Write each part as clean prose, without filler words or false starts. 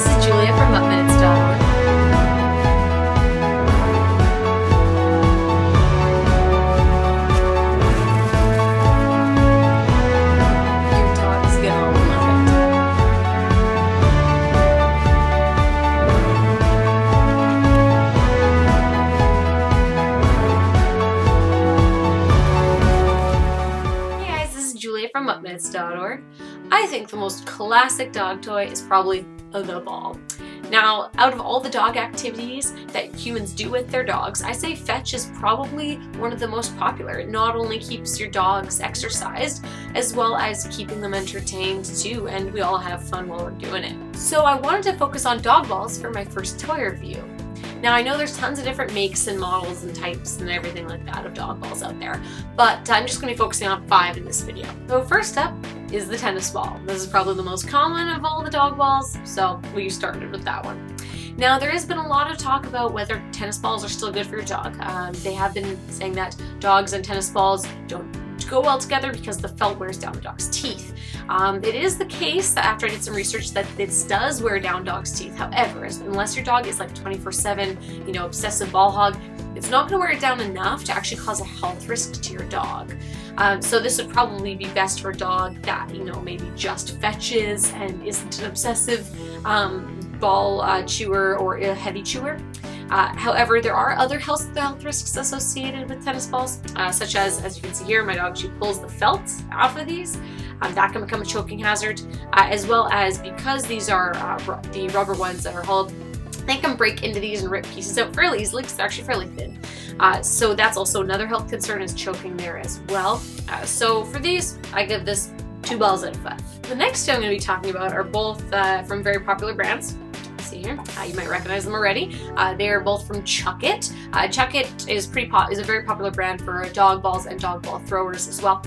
this is Julia from upminutes.org. Your dog's gonna love it. Hey guys, this is Julia from upminutes.org. I think the most classic dog toy is probably the ball. Now, out of all the dog activities that humans do with their dogs, I say fetch is probably one of the most popular. It not only keeps your dogs exercised, as well as keeping them entertained too, and we all have fun while we're doing it. So I wanted to focus on dog balls for my first toy review. Now I know there's tons of different makes and models and types and everything like that of dog balls out there, but I'm just going to be focusing on 5 in this video. So first up is the tennis ball. This is probably the most common of all the dog balls, so we started with that one. Now there has been a lot of talk about whether tennis balls are still good for your dog. They have been saying that dogs and tennis balls don't go well together because the felt wears down the dog's teeth. It is the case that after I did some research that this does wear down dogs' teeth. However, unless your dog is like 24/7, obsessive ball hog, it's not going to wear it down enough to actually cause a health risk to your dog. So this would probably be best for a dog that, maybe just fetches and isn't an obsessive ball chewer or a heavy chewer. However, there are other health risks associated with tennis balls, such as you can see here, my dog, she pulls the felt off of these. That can become a choking hazard, as well as because these are the rubber ones that are hulled, they can break into these and rip pieces out fairly easily because they're actually fairly thin. So that's also another health concern, is choking there as well. So for these, I give this 2 balls out of 5. The next two I'm going to be talking about are both from very popular brands. See here, you might recognize them already. They are both from Chuck It. Chuck It is a very popular brand for dog balls and dog ball throwers as well.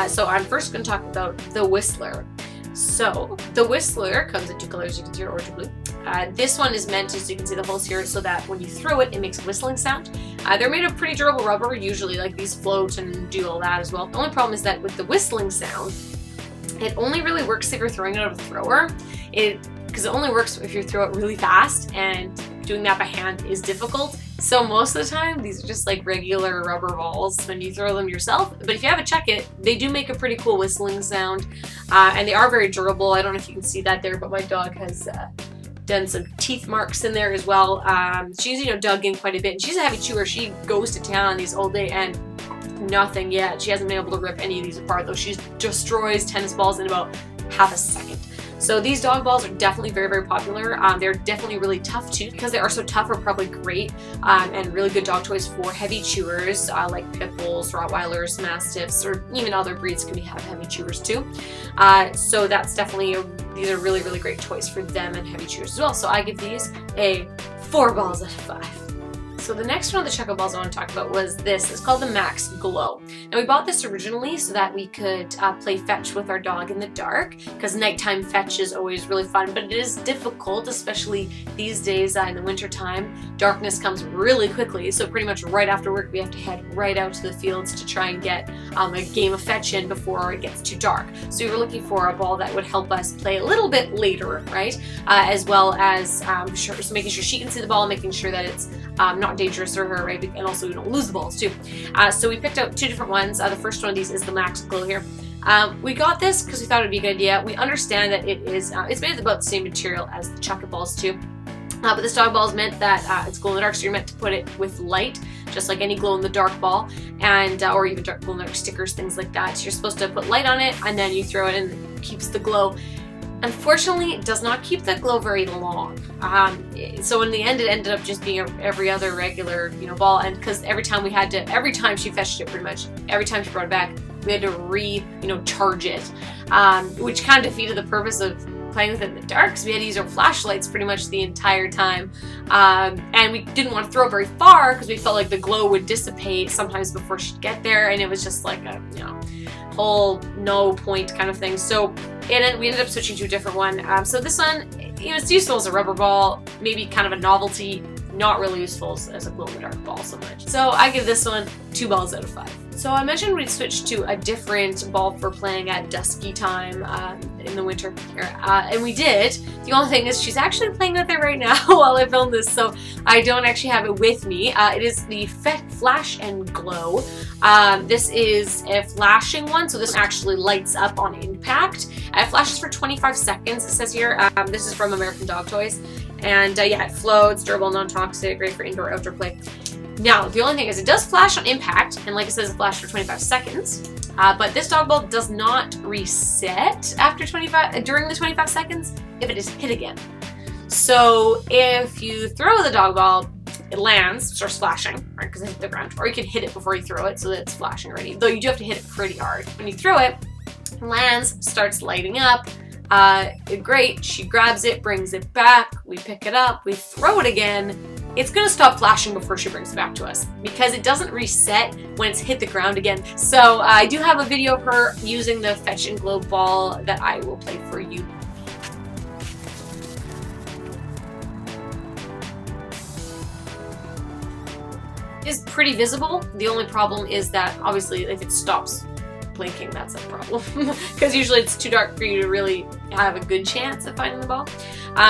So I'm first going to talk about the Whistler. So the Whistler comes in 2 colors, you can see here, orange and blue. This one is meant, as you can see the holes here, so that when you throw it, it makes a whistling sound. They're made of pretty durable rubber, usually, like these float and do all that as well. The only problem is that with the whistling sound, it only really works if you're throwing it out of a thrower. Because it only works if you throw it really fast, and doing that by hand is difficult. So most of the time, these are just like regular rubber balls when you throw them yourself. But if you have a Chuck It, they do make a pretty cool whistling sound, and they are very durable. I don't know if you can see that there, but my dog has done some teeth marks in there as well. She's dug in quite a bit, and she's a heavy chewer. She goes to town on these all day, and nothing yet. She hasn't been able to rip any of these apart, though. She destroys tennis balls in about half a second. So these dog balls are definitely very, very popular. They're definitely really tough too. Because they are so tough, are probably great and really good dog toys for heavy chewers like pit bulls, Rottweilers, Mastiffs, or even other breeds can have heavy chewers too. So that's definitely, these are really, really great toys for them and heavy chewers as well. So I give these a 4 balls out of 5. So the next one of the Chuck It balls I want to talk about was this. It's called the Max Glow. Now we bought this originally so that we could play fetch with our dog in the dark, because nighttime fetch is always really fun, but it is difficult, especially these days in the winter time. Darkness comes really quickly, so pretty much right after work we have to head right out to the fields to try and get a game of fetch in before it gets too dark. So we were looking for a ball that would help us play a little bit later, right? As well as making sure she can see the ball, making sure that it's not dangerous for her, right? And also we don't lose the balls too. So we picked out 2 different ones. The first one of these is the Max Glow here. We got this because we thought it would be a good idea. We understand that it is, it's made of about the same material as the Chuck It balls too. But this dog ball is meant that it's glow in the dark, so you're meant to put it with light, just like any glow in the dark ball, and or even glow in the dark stickers, things like that. So you're supposed to put light on it, and then you throw it, and it keeps the glow. Unfortunately, it does not keep the glow very long. So in the end, it ended up just being every other regular, ball. And because every time she fetched it, pretty much every time she brought it back, we had to charge it, which kind of defeated the purpose of playing with it in the dark, because we had to use our flashlights pretty much the entire time. And we didn't want to throw it very far because we felt like the glow would dissipate sometimes before she'd get there, and it was just like a whole no point kind of thing. So we ended up switching to a different one. So this one, it's useful as a rubber ball, maybe kind of a novelty, not really useful as a glow in the dark ball so much. So I give this one 2 balls out of 5. So I mentioned we'd switch to a different ball for playing at dusky time in the winter, and we did. The only thing is she's actually playing with it right now while I film this, so I don't actually have it with me. It is the Flash and Glow. This is a flashing one, so this actually lights up on impact. It flashes for 25 seconds, it says here. This is from American Dog Toys. And yeah, it floats, durable, non-toxic, great for indoor, outdoor play. Now, the only thing is it does flash on impact, and like it says, it flashes for 25 seconds. But this dog ball does not reset after during the 25 seconds if it is hit again. So if you throw the dog ball, it lands, starts flashing, right, because it hit the ground. Or you can hit it before you throw it so that it's flashing already. Though you do have to hit it pretty hard. When you throw it, it lands, starts lighting up. Great, she grabs it, brings it back, we pick it up, we throw it again. It's gonna stop flashing before she brings it back to us because it doesn't reset when it's hit the ground again. So I do have a video of her using the Fetch and Glow ball that I will play for you. It's pretty visible. The only problem is that obviously if it stops blinking, that's a problem because usually it's too dark for you to really have a good chance of finding the ball.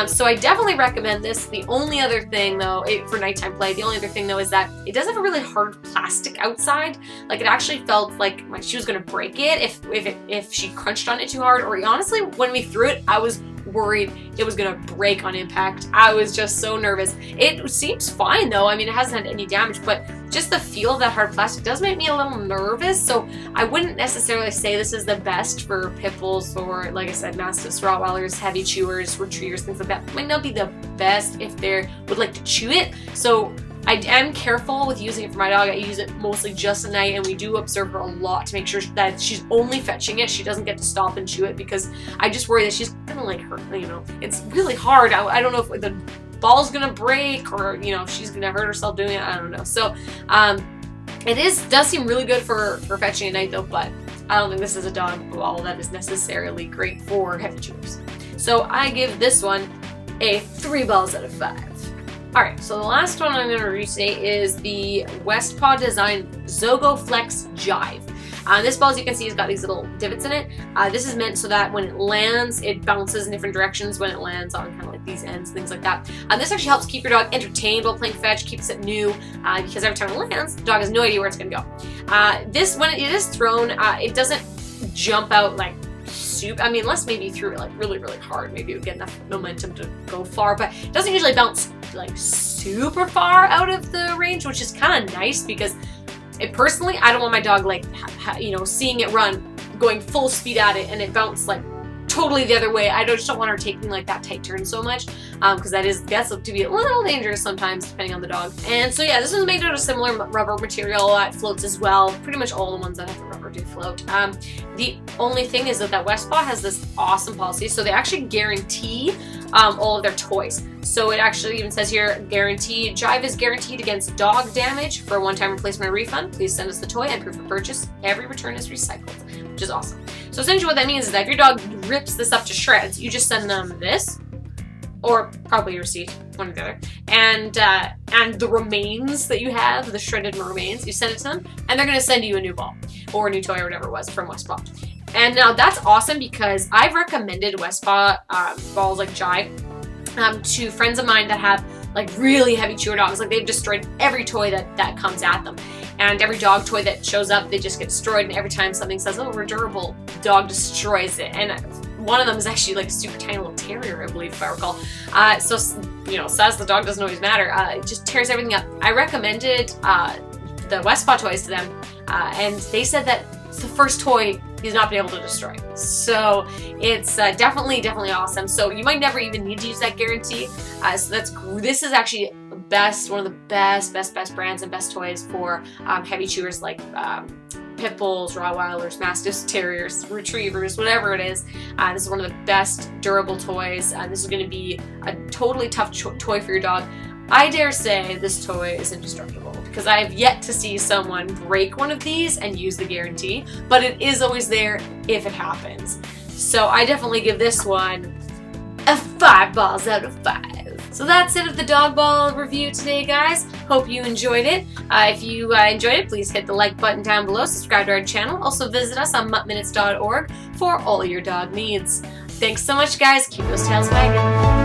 So I definitely recommend this. The only other thing though, for nighttime play, the only other thing though is that it does have a really hard plastic outside. Like it actually felt like she was gonna break it if she crunched on it too hard, or honestly when we threw it I was worried it was gonna break on impact. I was just so nervous. It seems fine though. I mean, it hasn't had any damage, but just the feel of that hard plastic does make me a little nervous. So I wouldn't necessarily say this is the best for pit bulls or, like I said, mastiffs, Rottweilers, heavy chewers, retrievers, things like that. It might not be the best if they would like to chew it. So I am careful with using it for my dog. I use it mostly just at night, and we do observe her a lot to make sure that she's only fetching it. She doesn't get to stop and chew it because I just worry that she's gonna like hurt, you know. It's really hard. I don't know if the ball's gonna break or, you know, she's gonna hurt herself doing it. I don't know. So it does seem really good for fetching at night though, but I don't think this is a dog ball that is necessarily great for heavy chewers. So I give this one a 3 balls out of 5. Alright, so the last one I'm going to review today is the Westpaw Design Zogo Flex Jive. This ball, as you can see, has got these little divots in it. This is meant so that when it lands, it bounces in different directions when it lands on kind of like these ends, things like that. This actually helps keep your dog entertained while playing fetch, keeps it new, because every time it lands, the dog has no idea where it's going to go. This, when it is thrown, it doesn't jump out like soup. I mean, unless maybe you threw it like really, really hard, maybe it would get enough momentum to go far, but it doesn't usually bounce like super far out of the range, which is kind of nice because personally, I don't want my dog like, you know, seeing it run, going full speed at it and it bounced like totally the other way. I just don't want her taking like that tight turn so much because that gets to be a little dangerous sometimes depending on the dog. And so yeah, this was made out of similar rubber material. It floats as well. Pretty much all the ones that have the rubber do float. The only thing is that Westpaw has this awesome policy, so they actually guarantee all of their toys. So it actually even says here, guaranteed, Jive is guaranteed against dog damage. For a one-time replacement or refund, please send us the toy and proof of purchase. Every return is recycled, which is awesome. So essentially what that means is that if your dog rips this up to shreds, you just send them this, or probably a receipt, one or the other, and the remains that you have, the shredded remains, you send it to them, and they're gonna send you a new ball, or a new toy, or whatever it was from Westpaw. And now that's awesome because I've recommended Westpaw balls like Jive to friends of mine that have like really heavy chewer dogs. Like they've destroyed every toy that comes at them. And every dog toy that shows up, they just get destroyed. And every time something says, oh, we're durable, dog destroys it. And one of them is actually like a super tiny little terrier, I believe, if I recall. So, you know, size of the dog doesn't always matter. It just tears everything up. I recommended the Westpaw toys to them, and they said that it's the first toy he's not been able to destroy. So it's definitely awesome. So you might never even need to use that guarantee. So this is actually one of the best brands and best toys for heavy chewers like pit bulls, Rottweilers, Mastiffs, Terriers, Retrievers, whatever it is. This is one of the best durable toys. This is going to be a totally tough toy for your dog. I dare say this toy is indestructible because I have yet to see someone break one of these and use the guarantee, but it is always there if it happens. So I definitely give this one a 5 balls out of 5. So that's it of the dog ball review today, guys. Hope you enjoyed it. If you enjoyed it, please hit the like button down below, subscribe to our channel. Also visit us on muttminutes.org for all your dog needs. Thanks so much, guys. Keep those tails wagging.